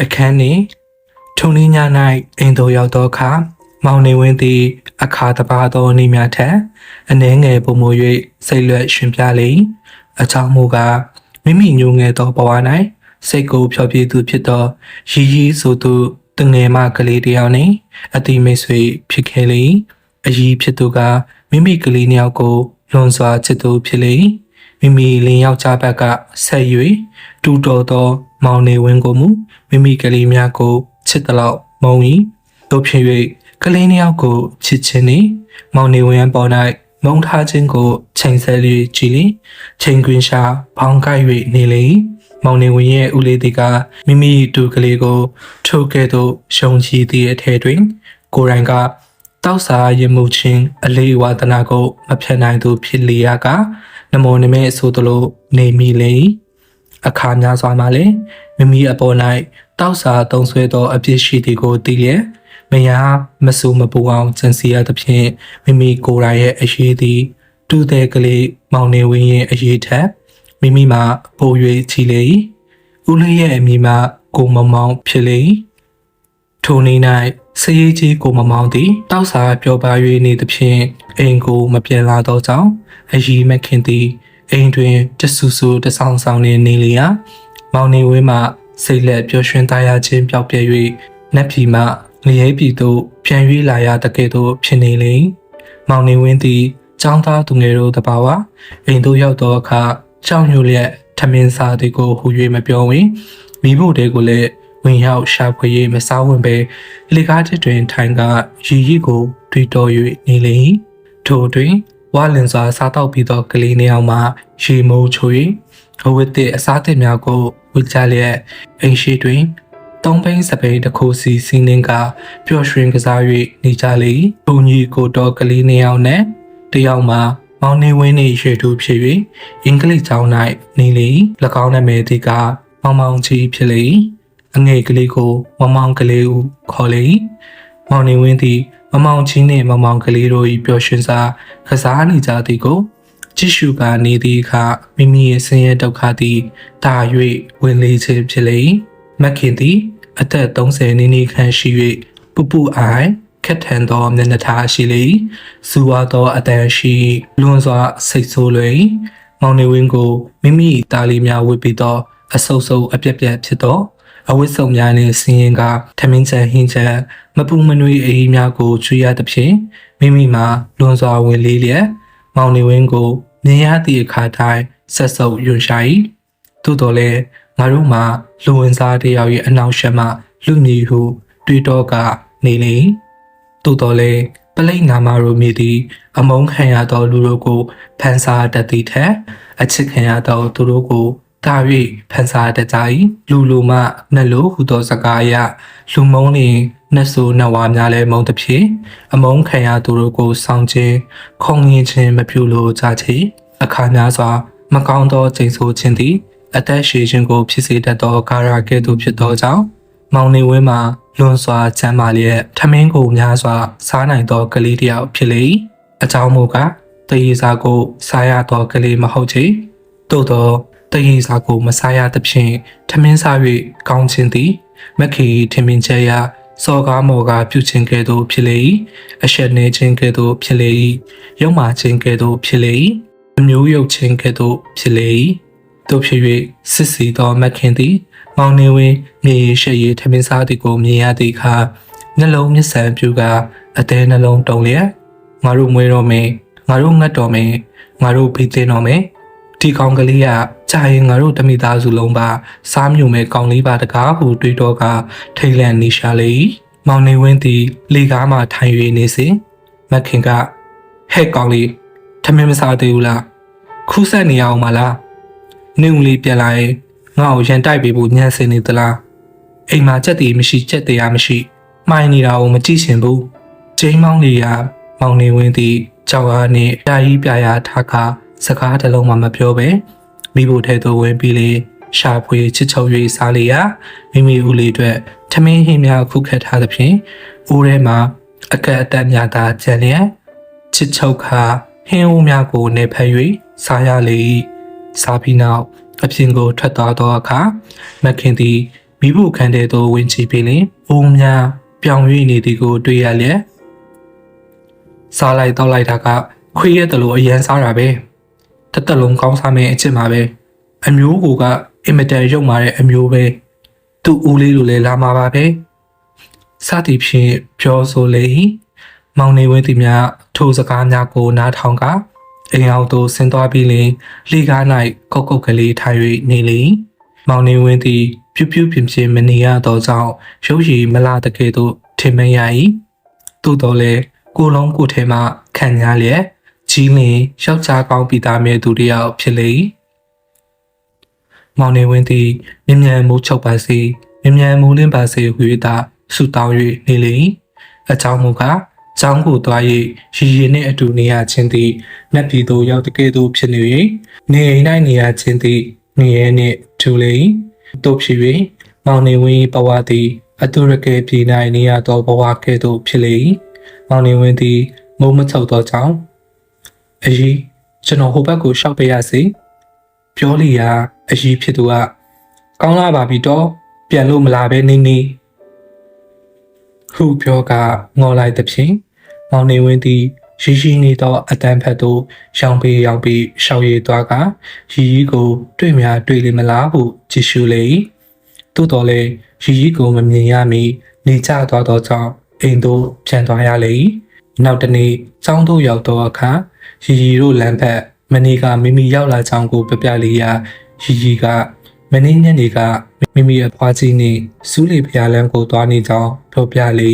အခန်းနှင့်ထုံနည်းည၌အိမ်သို့ရောက်သောအခါမောင်နေဝင်းသည်အခါတပါသောနေများထက်အနှဲငယ်ပုံမူ၍စိတ်လွတ်ရှင်ပြလေအကြောင်းမူကားမိမိညိုငယ်သောဘဝ၌စိတ်ကိုဖျော်ဖြေသူဖြစ်သောရီရီဆိုသူတငယ်မကလေးတစ်ယောက်နှင့်အတိမိတ်ဆွေဖြစ်ခဲ့လေအရီဖြစ်သူကမိမိကလေးနှစ်ယောက်ကိုလွန်စွာချစ်သူဖြစ်လေမိမိလင်ယောက်ျားဘက်ကဆက်၍တူတော်သောမောင်နေဝင်းကိုမူမိမိကလေးများကိုချစ်သလောက်မုံ၏တို့ဖြစ်၍ကလေးနှစ်ယောက်ကိုချစ်ခြင်းနှင့်မောင်နေဝင်းပေါ်၌မုံထားခြင်းကိုချိန်ဆ၍ကြည်လင်ချိန်ခွင်ရှာဘောင်းကိုက်၍နေလေမောင်နေဝင်းရဲ့ဦးလေးသည်ကမိမိတူကလေးကိုထိုကဲ့သို့ရှုံချီသည့်အထက်တွင်ကိုယ်တိုင်ကတောက်စားရမှုချင်းအလေးဝါဒနာကိုမဖြတ်နိုင်သူဖြစ်လျက်ကနမောနမဲဆိုသလိုနေမိလေအခါများစွာမှလည်းမိမိအပေါ်၌တောက်စားသုံးဆွဲသောအပြစ်ရှိသည်ကိုသိလျက်မယားမဆူမပူအောင်ကြံစီရသဖြင့်မိမိကိုယ်တိုင်ရဲ့အရေးသည်တူတဲ့ကလေးမောင်နေဝင်းရဲ့အရေးထက်မိမိမှာပို၍ချီလေဦးလေးရဲ့အမိမှာကိုမမောင်ဖြစ်လေထိုနေ့၌စရေးကြီးကိုမမောင်သည်တောက်စားပြောပါ၍နေသဖြင့်အိမ်ကိုမပြန်လာတော့ကြောင်းအရေးမခင်သည်အိမ်တွင်တဆူဆူတဆောင်ဆောင်နေနေလျာမောင်နေဝင်းမှစိတ်လက်ပျော်ရွှင်သားရခြင်းပျောက်ပြဲ၍နတ်ပြည်မှလျဲပြည်သို့ပြန်၍လာရတကယ်သို့ဖြစ်နေလေမောင်နေဝင်းသည်ចောင်းသားသူငယ်တို့တပါဝအိမ်သို့ရောက်သောအခါကြောင်ညိုလျက်ထမင်းစားသည်ကိုဟူ၍မပြောဝင်မိဖို့တဲကိုလည်းဝင်ရောက်ရှာဖွေ၍မစားဝင်ပဲလေကားတစ်တွင်ထိုင်ကရီရီကိုတွေ့တော်၍နေလေထို့တွင်ဝါလင်စွာစားတော့ပြီးသောကလေးနှစ်ယောက်မှရေမိုးချို၍အဝတ်တဲ့အစားသစ်များကိုဝစ်ကြလျက်အိမ်ရှိတွင်တုံးပိန်းစပိန်တစ်ခုစီစီးနှင်းကပျော်ရွှင်ကစား၍နေကြလေဘုံကြီးကိုတော်ကလေးနှစ်ယောက်နဲ့တယောက်မှမောင်နေဝင်းနှင့်ရွှေတူဖြစ်၍အင်္ဂလိပ်ကျောင်း၌နေလေ၎င်းနာမည်သည်ကမောင်မောင်ကြီးဖြစ်လေအငယ်ကလေးကိုမောင်မောင်ကလေးဟုခေါ်လေမောင်နေဝင်းသည်မောင်မောင်ကြီးနှင့်မောင်မောင်ကလေးတို့၏ပျော်ရွှင်စွာကစားနေကြသည်ကိုကြည့်ရှုကနေသည့်အခါမိမိရဲ့ဆင်းရဲဒုက္ခသည်တာ၍ဝင်လေခြင်းဖြစ်လေမခင်သည်အသက်30နီးနီးခန့်ရှိ၍ပူပူအိုင်ခက်ထန်သောမျက်နှာထားရှိလေစူဝါသောအတန်ရှိလွန်စွာစိတ်ဆိုးလွယ်မောင်နေဝင်းကိုမိမိတာလီများဝတ်ပြီးသောအဆုပ်ဆုပ်အပြက်ပြက်ဖြစ်သောအဝတ်စုံများနှင့်ဆင်းရင်ကထမင်းချန်ဟင်းချန်မပူမနွေအေးများကိုချွေရသဖြင့်မိမိမှာလွန်စွာဝင်လေးလျက်မောင်နေဝင်းကိုမြင်ရသည့်အခါတိုင်းဆက်ဆုပ်ယွန်ရှာ၏သို့တော်လည်းငါတို့မှာလူဝင်စားတယောက်၏အနောက်ရှက်မှလူမည်ဟုတွေးတော့ကနေလေသို့တော်လည်းပလိတ်နာမတို့မြည်သည်အမုန်းခံရသောလူတို့ကိုဖန်ဆာတတ်သည့်ထက်အချစ်ခံရသောသူတို့ကိုတာ၍ဖန်ဆာတတ်ကြ၏လူလူမှနှလို့ဟူသောစကားအရလူမုန်းလျင်နှဆိုးနှဝါများလည်းမုန်းသည်ဖြင့်အမုန်းခံရသူတို့ကိုဆောင်ခြင်းခုံရင်ခြင်းမပြုလိုကြချေအခါများစွာမကောင်းသောချိန်ဆိုခြင်းသည်အသက်ရှည်ခြင်းကိုဖြစ်စေတတ်သောကာရကဲ့သို့ဖြစ်သောကြောင့်မောင်နေဝင်းမှာလွန်စွာချမ်းသာလျက်ထမင်းကိုများစွာစားနိုင်သောကလေးတစ်ယောက်ဖြစ်လေအကြောင်းမူကားတရေစာကိုစားရသောကလေးမဟုတ်ချေသို့သောတရေစာကိုမစားရသဖြင့်ထမင်းစား၍ကောင်းခြင်းသည်မခေထမင်းချက်ရစောကားမော်ကားပြုခြင်းကဲ့သို့ဖြစ်လေအရှက်နေခြင်းကဲ့သို့ဖြစ်လေရုံမာခြင်းကဲ့သို့ဖြစ်လေအမျိုးရုပ်ခြင်းကဲ့သို့ဖြစ်လေတို့ဖြစ်၍စစ်စီသောမခင်သည်မောင်နေဝင်းမြေရှိရထမင်းစားသည်ကိုမြင်ရသည့်အခါနှလုံးမျက်စံပြူကအသေးနှလုံးတုန်လျက်ငါတို့မွေးတော်မယ်ငါတို့ငတ်တော်မယ်ငါတို့ဖိသိတော်မယ်ဒီကောင်ကလေးကကြာရင်ငါတို့တမိသားစုလုံးပါစားမြုံမဲ့ကောင်လေးပါတကားဟုတွေးတော့ကထိတ်လန့်နေရှာလေမောင်နေဝင်းသည်လေကားမှထိုင်၍နေစဉ်မခင်ကဟဲ့ကောင်လေးထမင်းမစားသေးဘူးလားခုဆက်နေရအောင်မလားနေဦးလေးပြန်လာရင်ငါ့ကိုရန်တိုက်ပေးဖို့ညှန့်စင်နေသလားအိမ်မှာကြက်တီမရှိကြက်တရားမရှိမှိုင်းနေတာကိုမကြည့်ချင်ဘူးကျင်းမောင်းလေးကမောင်နေဝင်းသည်ကြောက်အားနှင့်ပြာကြီးပြာထားကားစကားတစ်လုံးမှမပြောပဲမိဖို့ထဲသို့ဝင်ပြီးလေရှာဖွေချစ်ချုပ်၍စားလေရာမိမိဦးလေးအတွက်ထမင်းဟင်းများခုခတ်ထားသဖြင့်ဦးထဲမှာအကက်အတက်များသာကျန်လျက်ချစ်ချုပ်ခါဟင်းဦးများကိုနေဖက်၍စားရလေစားပြီးနောက်အပြင်ကိုထွက်သွားသောအခါမခင်သည်မိ မိဖို့ခန်းတဲ့သို့ဝင်ချပြီးလင်ဘုံများပြောင်း၍နေသည်ကိုတွေ့ရလျက်စားလိုက်တောက်လိုက်တာကခွေးရဲ့တလို့အရန်စားတာပဲတစ်သက်လုံးကောင်းစားမယ့်အချက်မှာပဲအမျိုးကအင်မတန်ရုပ်မာတဲ့အမျိုးပဲသူ့ဦးလေးလိုလဲလာမှာပါပဲစသည်ဖြင့်ပြောဆိုလေမောင်နေဝင်းသူများထိုစကားများကိုနားထောင်ကအိမ်အောင်သို့ဆင်းသွားပြီးလင်လေကား၌ကုတ်ကုတ်ကလေးထား၍နေလေမောင်နေဝင်းသည်ပြူးပြူးပြင်းပြင်းမနေရသောကြောင့်ရုပ်ရည်မလာတကယ်သို့ထင်မရ၏သို့တော်လည်းကိုယ်လုံးကိုယ်ထဲမှခံရလျက်ကြီးလင်ယောက်ျားကောင်းပြီးသားမဲ့သူတယောက်ဖြစ်လေမောင်နေဝင်းသည်မြ мян မိုးချုပ်ပါစေမြ мян မိုးလင်းပါစေဟူ၍သာဆုတောင်း၍နေလေအကြောင်းမူကားကျောင်းကိုသွား၍ရီရီနှင့်အတူနေရခြင်းသည်နတ်ပြည်သို့ရောက်တကယ်သို့ဖြစ်နေ၍နေအိမ်၌နေရခြင်းသည်နေရဲနှင့်ထူလေတို့ဖြစ်၍မောင်နေဝင်းဘဝသည်အတူရကယ်ပြည်၌နေရသောဘဝကဲ့သို့ဖြစ်လေမောင်နေဝင်းသည်မိုးမချုပ်သောကြောင့်အကြီးကျွန်တော်ဟိုဘက်ကိုရှောက်ပေးရစေပြောလီယာအကြီးဖြစ်သူကကောင်းလာပါပြီတော့ပြန်လို့မလာပဲနေနေဟုပြောကငေါ်လိုက်သည်ဖြင့်မောင်နေဝင်းသည်ရီရီနေသောအတန်းဖက်သို့ရောင်ပြီးရှောက်ရည်သွားကရီရီကိုတွေ့မြတွေ့လိမ့်မလားဟုကြည့်ရှုလေသို့တော်လည်းရီရီကိုမမြင်ရမီနေကျသွားသောကြောင့်အိမ်သို့ပြန်သွားရလေနောက်တနေ့ကျောင်းသို့ရောက်သောအခါရီရီတို့လမ်းဖက်မနီကမိမိရောက်လာကြောင်းကိုပြပြလေးရာရီရီကမနေ့ညနေကမိမိအဖွားကြီးနှင့်စူးလီဖျားလမ်းကိုသွားနေကြောင်းပြောပြလေ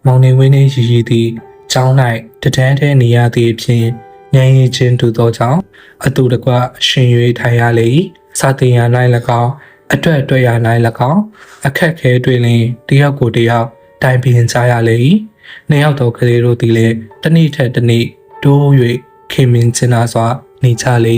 မောင်နေဝင်းနှင့်ရီရီသည်ကျောင်း၌တဒန်းထဲနေရသည့်အပြင်ညင်ရင်ချင်းတူသောကြောင့်အတူတကွရှင်၍ထိုင်ရလေစာတင်ရ၌၎င်းအတွက်ရ၌၎င်းအခက်ခဲတွေ့လင်တယောက်ကိုတယောက်တိုင်ပင်ကြရလေနှစ်ယောက်သောကလေးတို့သည်လည်းတစ်နေ့ထက်တစ်နေ့တိုး၍ခင်မင်ချင်သာစွာနေကြလေ